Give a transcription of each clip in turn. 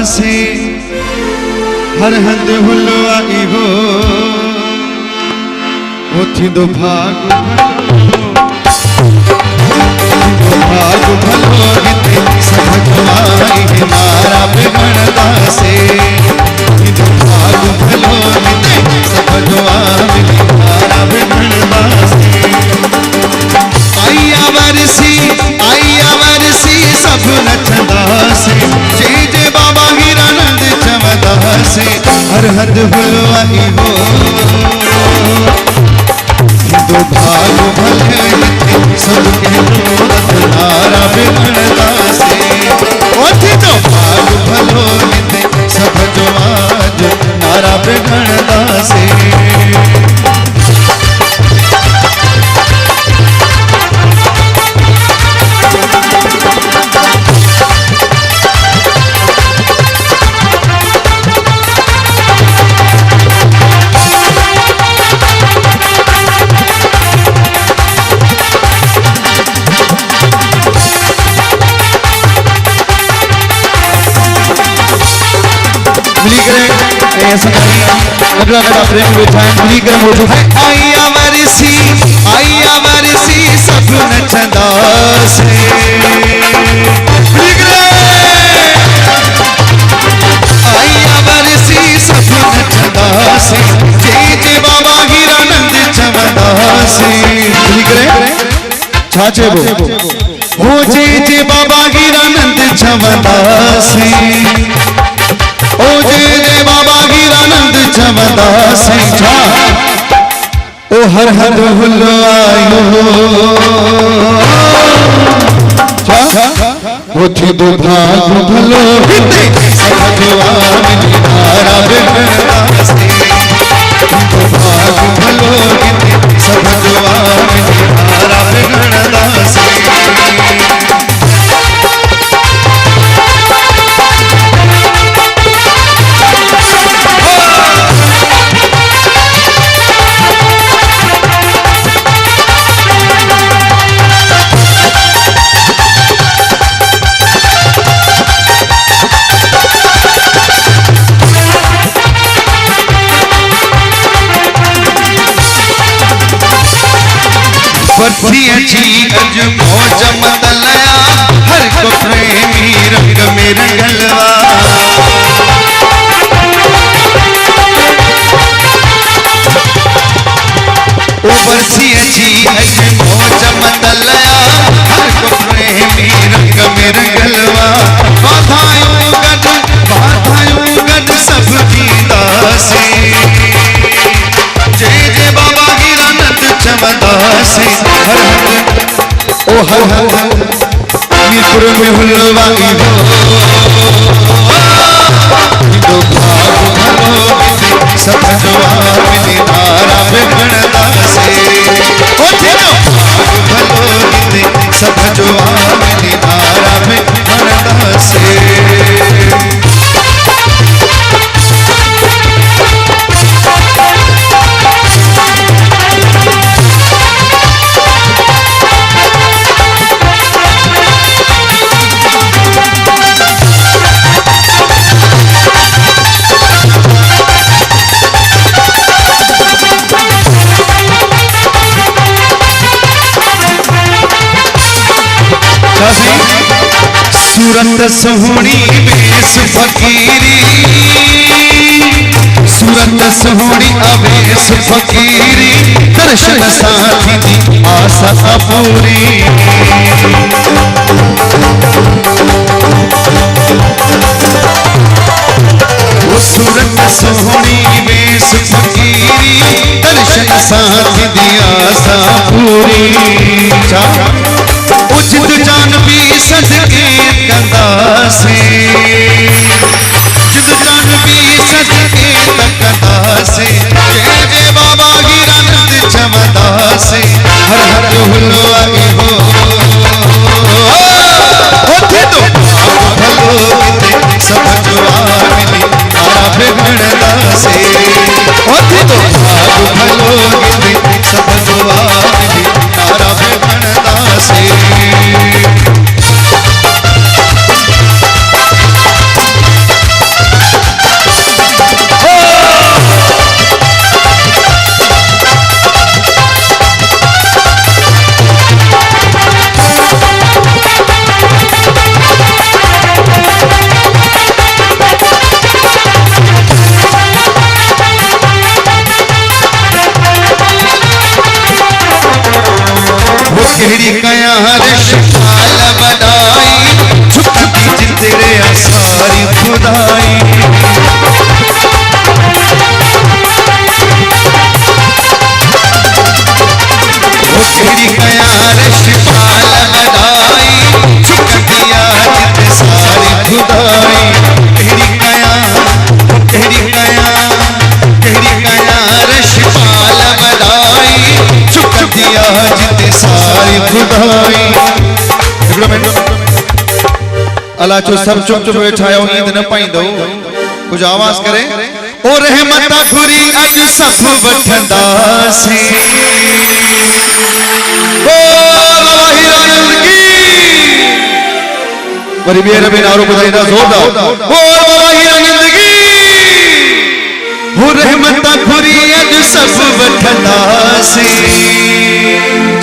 से हर हंद हुलवाई हो वो थी दो भाग भलो गीते सभजवाई हमारा बिगड़ता से भाग भलो गीते सभजवाई हमारा बिगड़ता से आइया वरसी सब नचंदा से जय जय बाबा हीरानंद चमदा से हर हद हुलवाई हो दो भाग भले सबके नारा बिगड़ता से दो भाग भलो सब जो आज नारा बिगड़ता से ऐसा अगला मेरा प्रेम बिठाएं मिलीग्राम हो चुका है आइया वरसी सब नचंदा से आइया वरसी सब नचंदा से जय जय बाबा हीरानंद चमदा से छाछे वो जय जय बाबा हीरानंद चमदा से ओ जय जय बाबा हीरानंद चमदा से ओ हर हर हुलवाई वो थी दो भाग भलो सभजवाई हमारा बिगड़ता से दो भाग भलो सभजवाई हमारा बिगड़ता से बर्थी अच्छी अज मौज मतलया हर को प्रेमी रंग में रंगलवा ओ बर्थी अच्छी अज मौज मतलया हर को प्रेमी रंग में रंगलवा बाधायूं गड सब गीता से जय जय बाबा हीरानंद चमदा से ओ हर हर मीरपुर में हुलवाई हो दो भाग भलो सब जवाई हमारा बिगड़ता से ओ दो भाग भलो सब जवाई हमारा बिगड़ता से सूरत सोहनी बेस फकीरी सूरत सोहनी अवेश फकीरी दर्शन साथी दी आशा पूरी सूरत सोहनी बेस फकीरी दर्शन साथी दी आशा पूरी उचित जान भी सदके कंदा से जिद जान भी सदके कंदा से जय जय बाबा हीरानंद चमदा से हर हर हुलवाई हो थे तो भलो सब जवाई हमारा बिगड़ता से थे तो भलो सब जवाई हमारा बिगड़ता रशपाल बधाई झुकती जिंदरे सारी खुदाई तेरी कया रशपाल बधाई झुकती जिंद सारी खुदाई तेरी कया रशपाल बधाई झुकती जिंद सारी खुदाई। अल्लाह जो सब चुप चुप वेठायो ईद न पाइंदो कुछ आवाज करे ओ रहमत घुरी अज सब वठंदासी ओ हिरानंद की वरी बेर में नारो बुधाईंदा जोरदार ओ हिरानंद की हो रहमत घुरी अज सब वठंदासी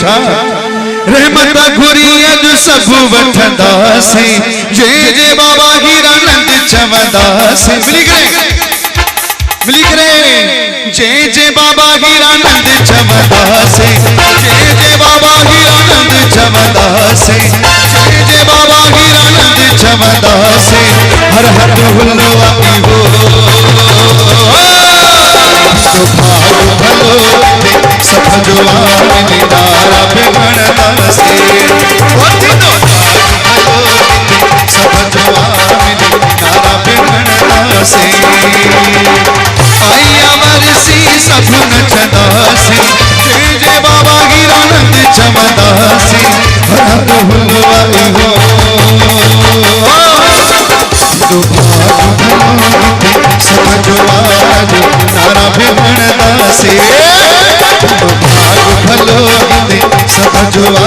छा रहमत घुरी अज सब वठंदासी जे जे बाबा हीरानंद चवंदासी मिली करे जे जे बाबा हीरानंद चवंदासी जे जे बाबा हीरानंद चवंदासी जे जे बाबा हीरानंद चवंदासी हर हर हुल्लो आई हो तो भाग भलो सब जवान निदारा बिगड़दासी सब जवान निदारा बिगड़दासी आई अमरसी सब नचदासी जे जे बाबा हीरानंद चवंदासी हर हुलवाई हो तो भाग भलो सब जवान नारा बिगड़दासी तो भाग भलो सब जवान